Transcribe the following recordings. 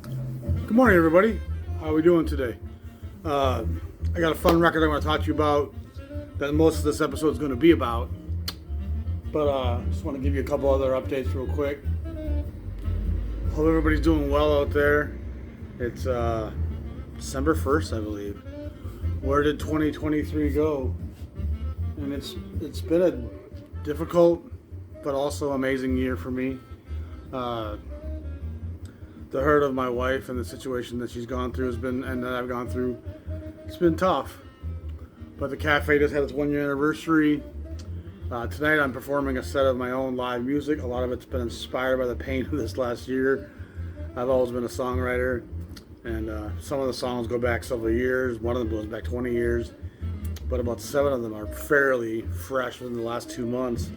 Good morning, everybody. How are we doing today? I got a fun record I want to talk to you about that most of this episode is going to be about. But just want to give you a couple other updates real quick. Hope everybody's doing well out there. It's December 1st, I believe. Where did 2023 go? And it's been a difficult but also amazing year for me. The hurt of my wife and the situation that she's gone through has been, and that I've gone through, it's been tough. But the cafe just had its 1 year anniversary. Tonight I'm performing a set of my own live music. A lot of it's been inspired by the pain of this last year. I've always been a songwriter, and some of the songs go back several years. One of them goes back 20 years, but about 7 of them are fairly fresh within the last 2 months.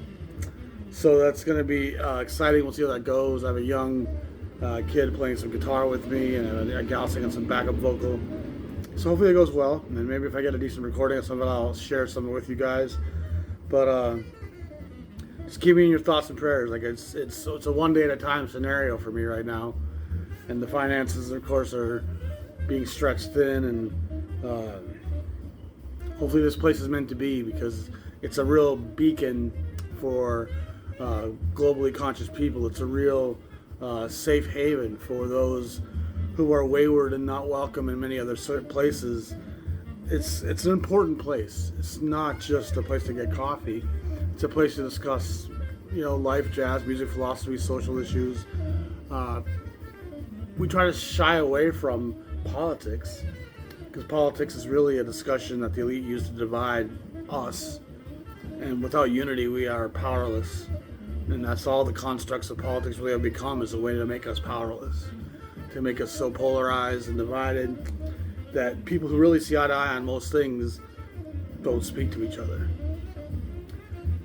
So that's going to be exciting. We'll see how that goes. I have a young kid playing some guitar with me and a gal singing some backup vocal. So hopefully it goes well, and maybe if I get a decent recording of some of it, I'll share some with you guys. But just keep me in your thoughts and prayers. Like it's a one day at a time scenario for me right now, and the finances, of course, are being stretched thin, and hopefully this place is meant to be, because it's a real beacon for globally conscious people. It's a real safe haven for those who are wayward and not welcome in many other certain places. It's an important place. It's not just a place to get coffee. It's a place to discuss, life, jazz, music, philosophy, social issues. We try to shy away from politics, because politics is really a discussion that the elite use to divide us. And without unity, we are powerless. And that's all the constructs of politics really have become, is a way to make us powerless, to make us so polarized and divided that people who really see eye to eye on most things don't speak to each other.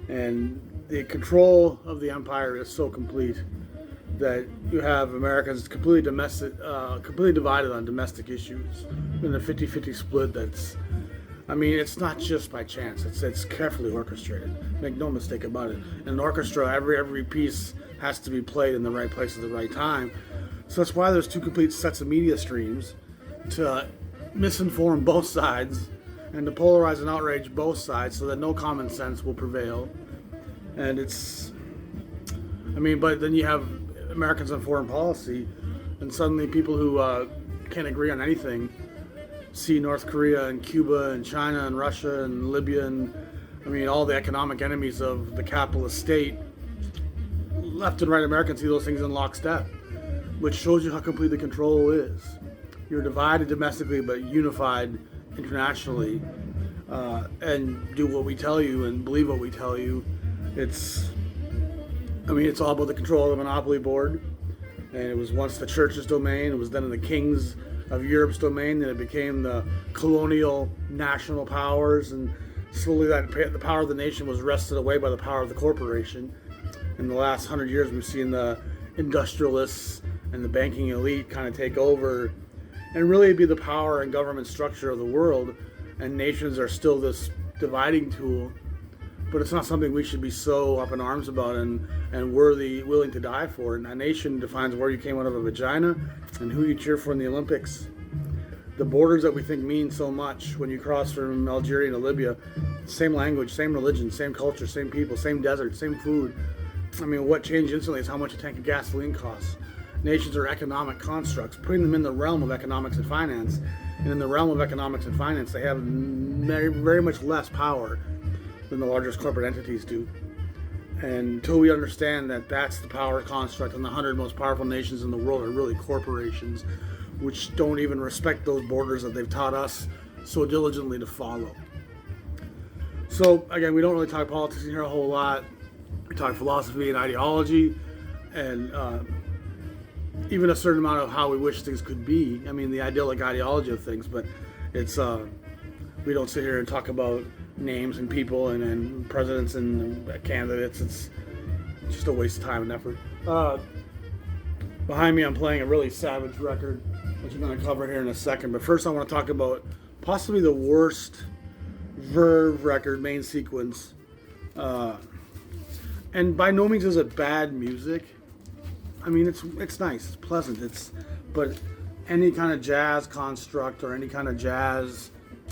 And the control of the empire is so complete that you have Americans completely divided on domestic issues, in a 50-50 split that's, it's not just by chance. It's carefully orchestrated. Make no mistake about it. In an orchestra, every piece has to be played in the right place at the right time. So that's why there's 2 complete sets of media streams, to misinform both sides and to polarize and outrage both sides, so that no common sense will prevail. And but then you have Americans on foreign policy, and suddenly people who can't agree on anything see North Korea and Cuba and China and Russia and Libya and all the economic enemies of the capitalist state. Left and right Americans see those things in lockstep, which shows you how complete the control is. You're divided domestically but unified internationally, and do what we tell you and believe what we tell you. It's all about the control of the monopoly board, and it was once the church's domain. It was then in the kings of Europe's domain, then it became the colonial national powers, and slowly the power of the nation was wrested away by the power of the corporation. In the last 100 years, we've seen the industrialists and the banking elite kind of take over and really be the power and government structure of the world, and nations are still this dividing tool. But it's not something we should be so up in arms about and willing to die for. And a nation defines where you came out of a vagina and who you cheer for in the Olympics. The borders that we think mean so much, when you cross from Algeria to Libya, same language, same religion, same culture, same people, same desert, same food. What changed instantly is how much a tank of gasoline costs. Nations are economic constructs, putting them in the realm of economics and finance. And in the realm of economics and finance, they have very, very much less power than the largest corporate entities do. And until we understand that that's the power construct, and the 100 most powerful nations in the world are really corporations, which don't even respect those borders that they've taught us so diligently to follow. So again, we don't really talk politics in here a whole lot. We talk philosophy and ideology, and even a certain amount of how we wish things could be. The idyllic ideology of things, but it's we don't sit here and talk about names and people and presidents and candidates. It's just a waste of time and effort. Behind me, I'm playing a really savage record, which I'm going to cover here in a second. But first, I want to talk about possibly the worst Verve record main sequence. And by no means is it bad music. I mean, it's nice, it's pleasant, but any kind of jazz construct or any kind of jazz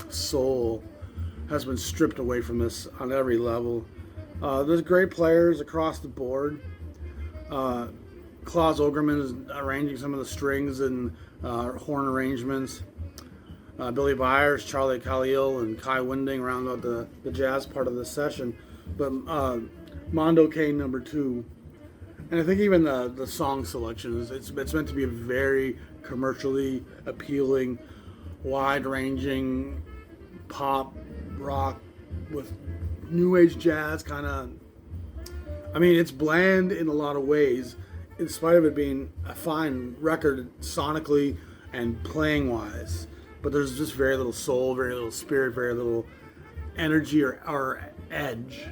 soul has been stripped away from this on every level. There's great players across the board. Klaus Ogerman is arranging some of the strings and horn arrangements. Billy Byers, Charlie Khalil, and Kai Winding round out the jazz part of the session. But Mondo Kane number 2. And I think even the song selection, it's meant to be a very commercially appealing, wide-ranging pop, rock with new age jazz kind of. I mean, it's bland in a lot of ways, in spite of it being a fine record sonically and playing wise. But there's just very little soul, very little spirit, very little energy or edge,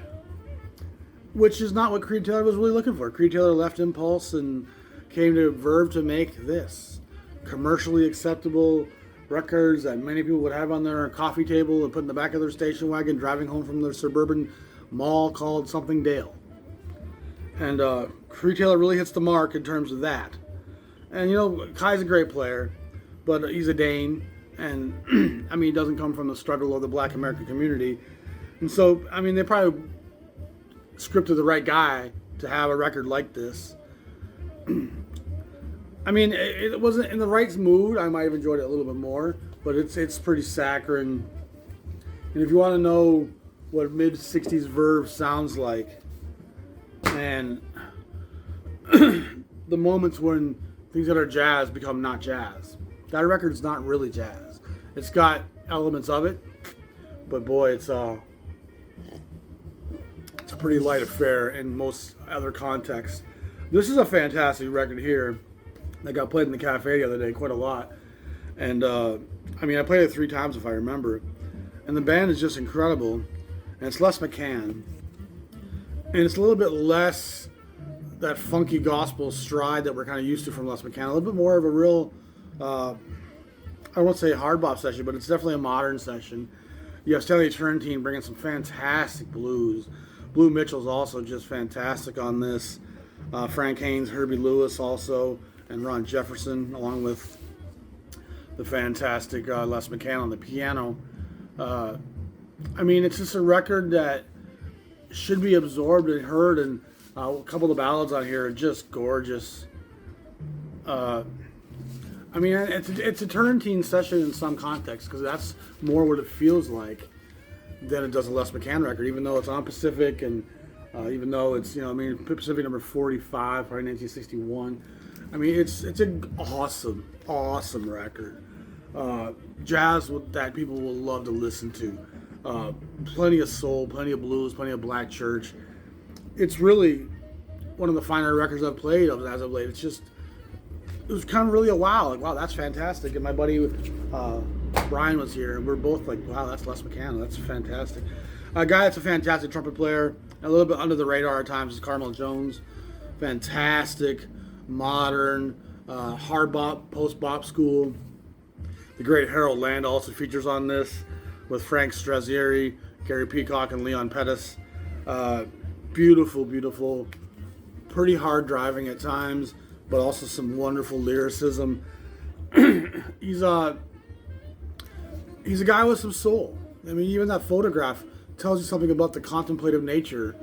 which is not what Creed Taylor was really looking for. Creed Taylor left Impulse and came to Verve to make this commercially acceptable records that many people would have on their coffee table and put in the back of their station wagon driving home from their suburban mall called something Dale. And Creed Taylor really hits the mark in terms of that. And you know, Kai's a great player, but he's a Dane, and I mean, he doesn't come from the struggle of the Black American community. And so, I mean, they probably scripted the right guy to have a record like this. I mean, it wasn't in the right mood. I might have enjoyed it a little bit more, but it's pretty saccharine. And if you want to know what mid-60s Verve sounds like, and the moments when things that are jazz become not jazz, that record's not really jazz. It's got elements of it, but boy, it's a pretty light affair in most other contexts. This is a fantastic record here that got played in the cafe the other day quite a lot. And I mean, I played it 3 times if I remember. And the band is just incredible. And it's Les McCann. And it's a little bit less that funky gospel stride that we're kind of used to from Les McCann. A little bit more of a real, I won't say hard bop session, but it's definitely a modern session. You have Stanley Turrentine bringing some fantastic blues. Blue Mitchell's also just fantastic on this. Frank Haynes, Herbie Lewis also, and Ron Jefferson, along with the fantastic Les McCann on the piano. I mean, it's just a record that should be absorbed and heard, and a couple of the ballads on here are just gorgeous. I mean, it's a Turrentine session in some context, because that's more what it feels like than it does a Les McCann record, even though it's on Pacific, and even though it's, you know, I mean, Pacific number 45, probably 1961. I mean, it's an awesome record. Jazz that people will love to listen to. Plenty of soul, plenty of blues, plenty of black church. It's really one of the finer records I've played as of late. It was kind of really a wow. Like, wow, that's fantastic. And my buddy Brian was here, and we're both like, wow, that's Les McCann. That's fantastic. A guy that's a fantastic trumpet player, a little bit under the radar at times, is Carmell Jones. Fantastic, modern, hard bop, post bop school. The great Harold Land also features on this, with Frank Straszieri, Gary Peacock, and Leon Pettis. Beautiful, pretty hard driving at times, but also some wonderful lyricism. He's a guy with some soul. I mean, even that photograph tells you something about the contemplative nature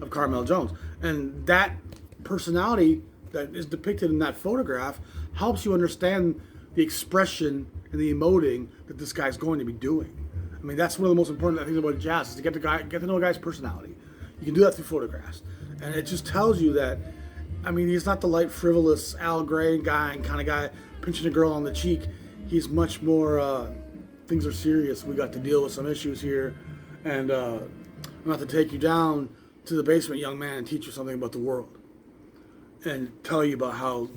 of Carmell Jones. And that personality that is depicted in that photograph helps you understand the expression and the emoting that this guy's going to be doing. I mean, that's one of the most important things about jazz, is to get to know a guy's personality. You can do that through photographs. And it just tells you that, I mean, he's not the light, frivolous Al Gray kind of guy pinching a girl on the cheek. He's much more, things are serious. We got to deal with some issues here. And I'm about to take you down to the basement, young man, and teach you something about the world. And tell you about how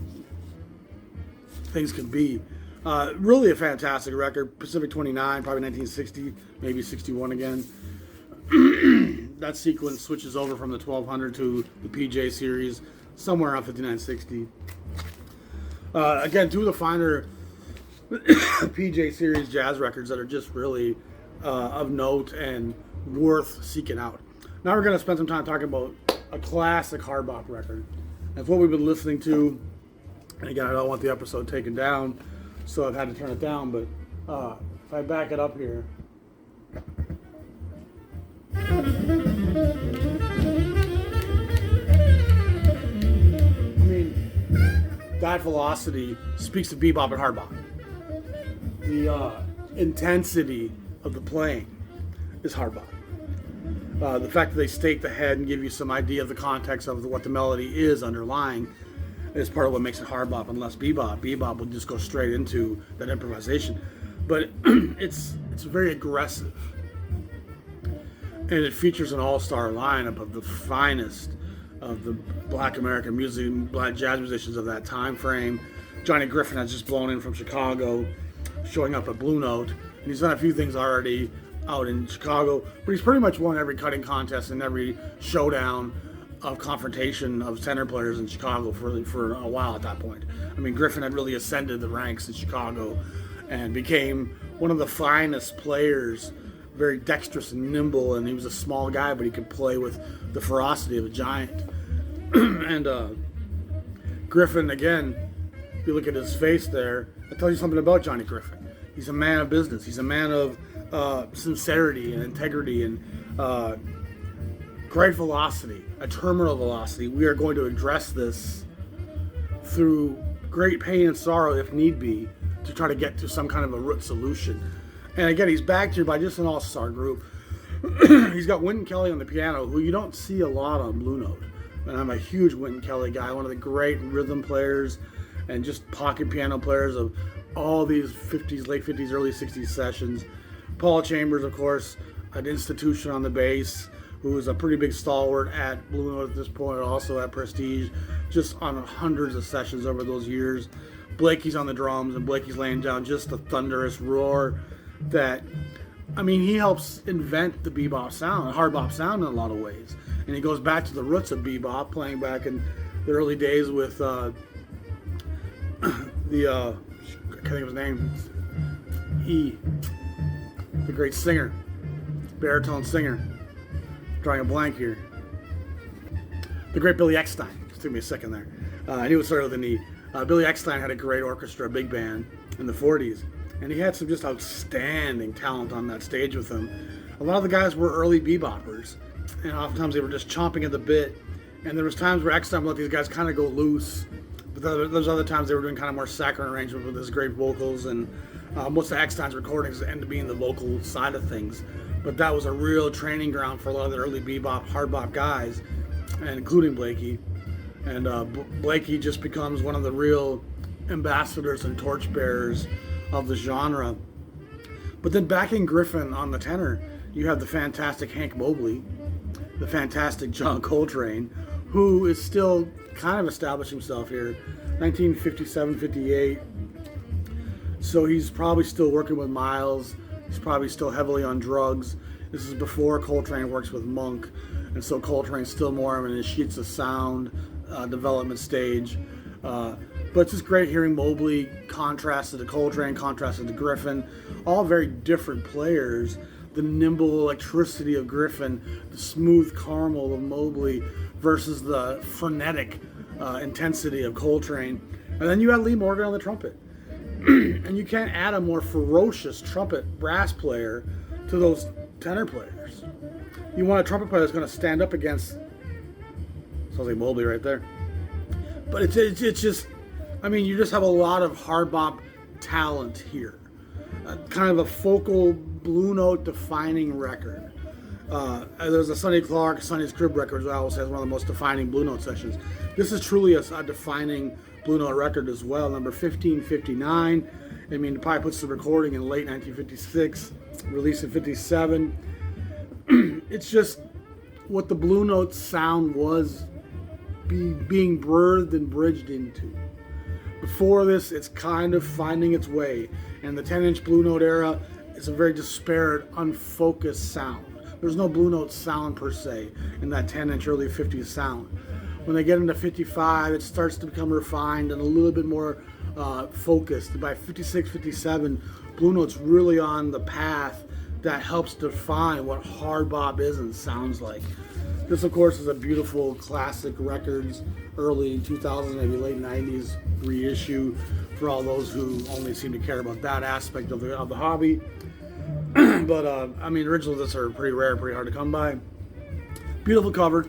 things can be. Really a fantastic record. Pacific 29, probably 1960, maybe 61 again. That sequence switches over from the 1200 to the PJ series, somewhere around 5960. Again, 2 of the finer PJ series jazz records that are just really of note and worth seeking out. Now we're going to spend some time talking about a classic hard bop record. That's what we've been listening to. And again, I don't want the episode taken down, so I've had to turn it down. But if I back it up here, I mean, that velocity speaks to bebop and hard bop. The intensity of the playing is hard bop. The fact that they stake the head and give you some idea of the context of what the melody is underlying is part of what makes it hard bop and less bebop. Bebop will just go straight into that improvisation. But it's very aggressive. And it features an all-star lineup of the finest of the Black American music, Black jazz musicians of that time frame. Johnny Griffin has just blown in from Chicago, showing up at Blue Note, and he's done a few things already out in Chicago, but he's pretty much won every cutting contest and every showdown of confrontation of tenor players in Chicago for a while at that point. I mean, Griffin had really ascended the ranks in Chicago and became one of the finest players, very dexterous and nimble, and he was a small guy, but he could play with the ferocity of a giant. And Griffin, again, if you look at his face there, it tells you something about Johnny Griffin. He's a man of business. He's a man of sincerity and integrity and great velocity, a terminal velocity. We are going to address this through great pain and sorrow, if need be, to try to get to some kind of a root solution. And again, he's backed here by just an all-star group. He's got Wynton Kelly on the piano, who you don't see a lot on Blue Note. And I'm a huge Wynton Kelly guy, one of the great rhythm players and just pocket piano players of all these 50s, late 50s, early 60s sessions. Paul Chambers, of course, an institution on the bass, who is a pretty big stalwart at Blue Note at this point, also at Prestige, just on hundreds of sessions over those years. Blakey's on the drums, and Blakey's laying down just a thunderous roar that, I mean, he helps invent the bebop sound, hard bop sound in a lot of ways. And he goes back to the roots of bebop, playing back in the early days with I can't think of his name, the great singer, baritone singer, drawing a blank here, the great Billy Eckstein. Just took me a second there. I knew it started with an E. Billy Eckstein had a great orchestra, big band in the 40s, and he had some just outstanding talent on that stage with him. A lot of the guys were early beboppers, and oftentimes they were just chomping at the bit, and there was times where Eckstein would let these guys kind of go loose, but there's other times they were doing kind of more saccharine arrangement with his great vocals, and most of Eckstein's recordings end up being the vocal side of things. But that was a real training ground for a lot of the early bebop, hard bop guys, and including Blakey. And Blakey just becomes one of the real ambassadors and torchbearers of the genre. But then backing Griffin on the tenor, you have the fantastic Hank Mobley, the fantastic John Coltrane, who is still kind of establishing himself here, 1957, 58. So he's probably still working with Miles. He's probably still heavily on drugs. This is before Coltrane works with Monk, and so Coltrane's still more in his sheets of sound development stage. But it's just great hearing Mobley contrasted to Coltrane, contrasted to Griffin, all very different players. The nimble electricity of Griffin, the smooth caramel of Mobley versus the frenetic intensity of Coltrane. And then you had Lee Morgan on the trumpet. And you can't add a more ferocious trumpet brass player to those tenor players. You want a trumpet player that's going to stand up against, sounds like Mobley right there. But it's just, I mean, you just have a lot of hard bop talent here. Kind of a focal Blue Note defining record. There's a Sonny Clark, Sonny's Crib Records, I always say is one of the most defining Blue Note sessions. This is truly a defining Blue Note record as well, number 1559. I mean, it probably puts the recording in late 1956, released in 57. It's just what the Blue Note sound was being birthed and bridged into. Before this, it's kind of finding its way, and the 10-inch Blue Note era is a very disparate, unfocused sound. There's no Blue Note sound per se in that 10-inch early 50s sound. When they get into 55, it starts to become refined and a little bit more focused. By 56, 57, Blue Note's really on the path that helps define what hard bop is and sounds like. This, of course, is a beautiful classic records, early 2000s, maybe late 90s reissue for all those who only seem to care about that aspect of the hobby. But, I mean, originals of this are pretty rare, pretty hard to come by. Beautiful cover.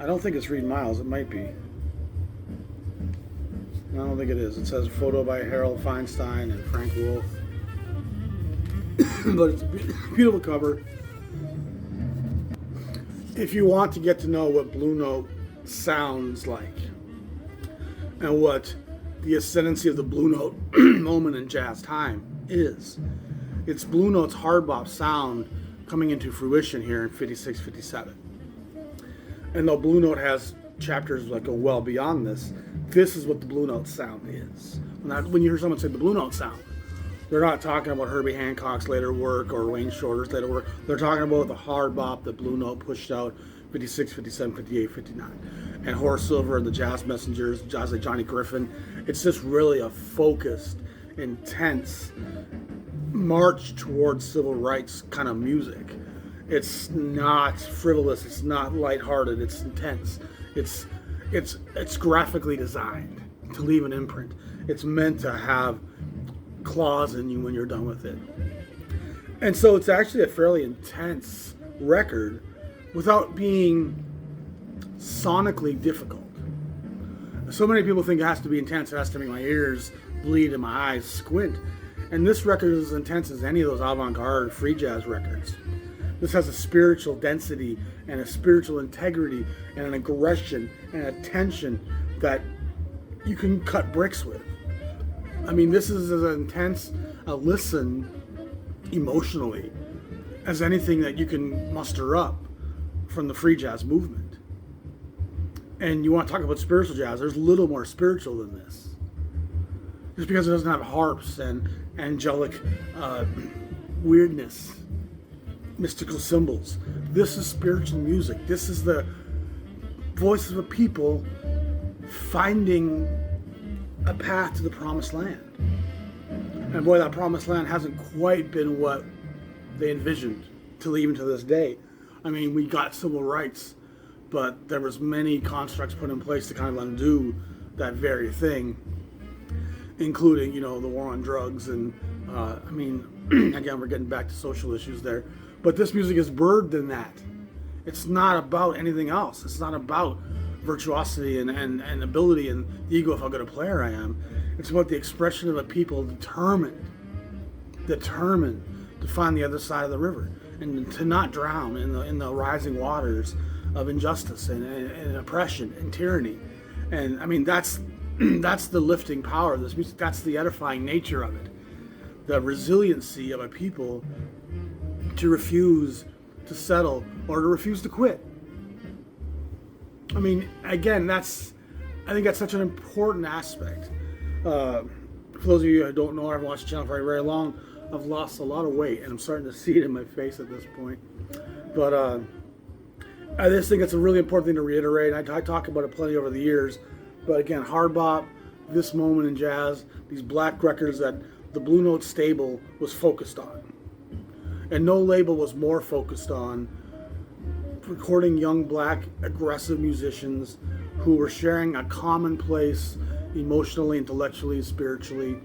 I don't think it's Reed Miles. It might be. I don't think it is. It says photo by Harold Feinstein and Frank Wolf. But it's a beautiful cover. If you want to get to know what Blue Note sounds like and what the ascendancy of the Blue Note moment in jazz time is, it's Blue Note's hard bop sound coming into fruition here in 56, 57. And though Blue Note has chapters that go well beyond this, this is what the Blue Note sound is. When you hear someone say the Blue Note sound, they're not talking about Herbie Hancock's later work or Wayne Shorter's later work. They're talking about the hard bop that Blue Note pushed out 56, 57, 58, 59. And Horace Silver and the Jazz Messengers, guys like Johnny Griffin. It's just really a focused, intense march towards civil rights kind of music. It's not frivolous, it's not lighthearted, it's intense. It's graphically designed to leave an imprint. It's meant to have claws in you when you're done with it. And so it's actually a fairly intense record without being sonically difficult. So many people think it has to be intense, it has to make my ears bleed and my eyes squint. And this record is as intense as any of those avant-garde free jazz records. This has a spiritual density and a spiritual integrity and an aggression and a tension that you can cut bricks with. I mean, this is as intense a listen emotionally as anything that you can muster up from the free jazz movement. And you want to talk about spiritual jazz, there's little more spiritual than this. Just because it doesn't have harps and angelic weirdness, mystical symbols. This is spiritual music. This is the voice of a people finding a path to the promised land. And boy, that promised land hasn't quite been what they envisioned till even to this day. I mean, we got civil rights, but there was many constructs put in place to kind of undo that very thing, including, you know, the war on drugs and, I mean, again, we're getting back to social issues there. But this music is birthed in that. It's not about anything else. It's not about virtuosity and ability and the ego of how good a player I am. It's about the expression of a people determined to find the other side of the river and to not drown in the rising waters of injustice and oppression and tyranny. And I mean, that's the lifting power of this music. That's the edifying nature of it. The resiliency of a people to refuse to settle or to refuse to quit. I mean, again, I think that's such an important aspect. For those of you who don't know, I haven't watched the channel for very long, I've lost a lot of weight, and I'm starting to see it in my face at this point. But I just think it's a really important thing to reiterate. I talk about it plenty over the years. But again, hard bop, this moment in jazz, these black records that the Blue Note stable was focused on. And no label was more focused on recording young black aggressive musicians who were sharing a common place emotionally, intellectually, spiritually.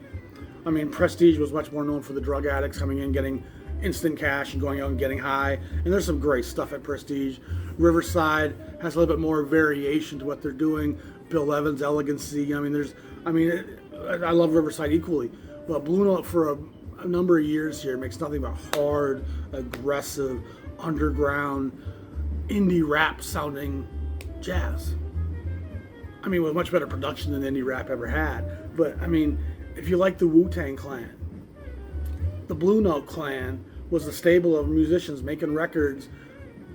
I mean, Prestige was much more known for the drug addicts coming in, getting instant cash and going out and getting high. And there's some great stuff at Prestige. Riverside has a little bit more variation to what they're doing. Bill Evans' elegancy. I love Riverside equally. But Blue Note for a number of years here makes nothing but hard, aggressive, underground, indie rap sounding jazz. I mean, with much better production than indie rap ever had. But I mean, if you like the Wu-Tang Clan, the Blue Note Clan was a stable of musicians making records,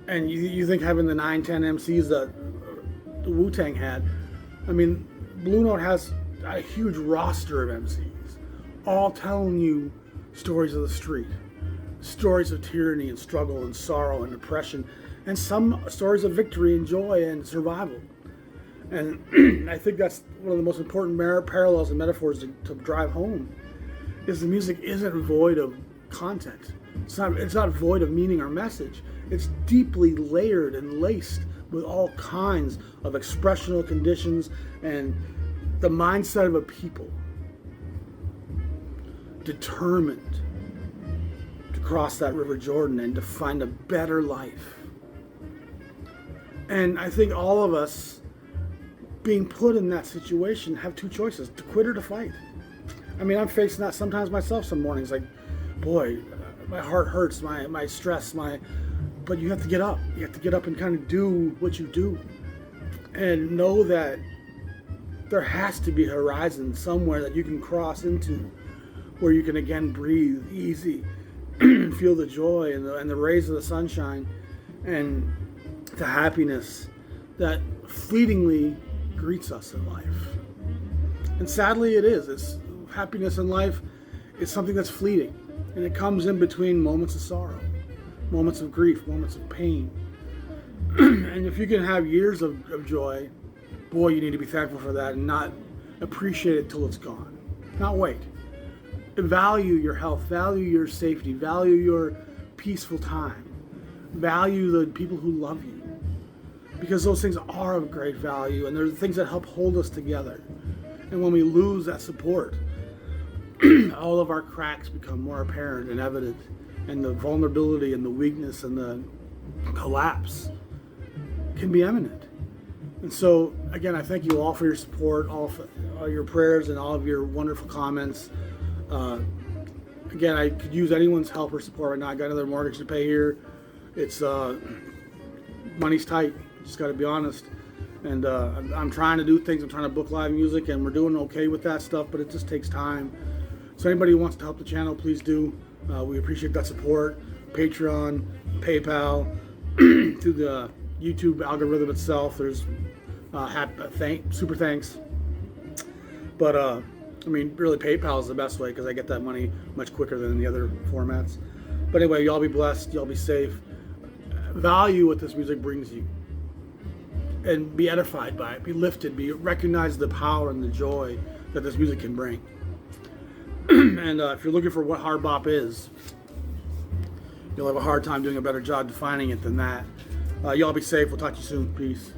and you think having the 9-10 MCs that the Wu-Tang had, I mean, Blue Note has a huge roster of MCs, all telling you stories of the street, stories of tyranny and struggle and sorrow and depression, and some stories of victory and joy and survival. And I think that's one of the most important parallels and metaphors to drive home, is the music isn't void of content. It's not void of meaning or message. It's deeply layered and laced with all kinds of expressional conditions and the mindset of a people determined to cross that River Jordan and to find a better life. And I think all of us being put in that situation have two choices: to quit or to fight. I mean, I'm facing that sometimes myself some mornings, like, boy, my heart hurts, my stress, but you have to get up. You have to get up and kind of do what you do. And know that there has to be a horizon somewhere that you can cross into where you can again breathe easy, feel the joy and the rays of the sunshine and the happiness that fleetingly greets us in life. And sadly it is. Happiness in life is something that's fleeting, and it comes in between moments of sorrow, moments of grief, moments of pain. And if you can have years of joy, boy, you need to be thankful for that and not appreciate it till it's gone. Not wait. Value your health, value your safety, value your peaceful time, value the people who love you, because those things are of great value, and they're the things that help hold us together. And when we lose that support, all of our cracks become more apparent and evident, and the vulnerability and the weakness and the collapse can be imminent. And so, again, I thank you all for your support, all your prayers, and all of your wonderful comments. Again, I could use anyone's help or support right now. I got another mortgage to pay here. It's money's tight. Just got to be honest. And I'm trying to do things. I'm trying to book live music, and we're doing okay with that stuff, but it just takes time. So anybody who wants to help the channel, please do. We appreciate that support. Patreon, PayPal, through the YouTube algorithm itself. There's super thanks. But I mean, really, PayPal is the best way because I get that money much quicker than the other formats. But anyway, y'all be blessed. Y'all be safe. Value what this music brings you, and be edified by it. Be lifted. Recognize the power and the joy that this music can bring. And if you're looking for what hard bop is, you'll have a hard time doing a better job defining it than that. Y'all be safe. We'll talk to you soon. Peace.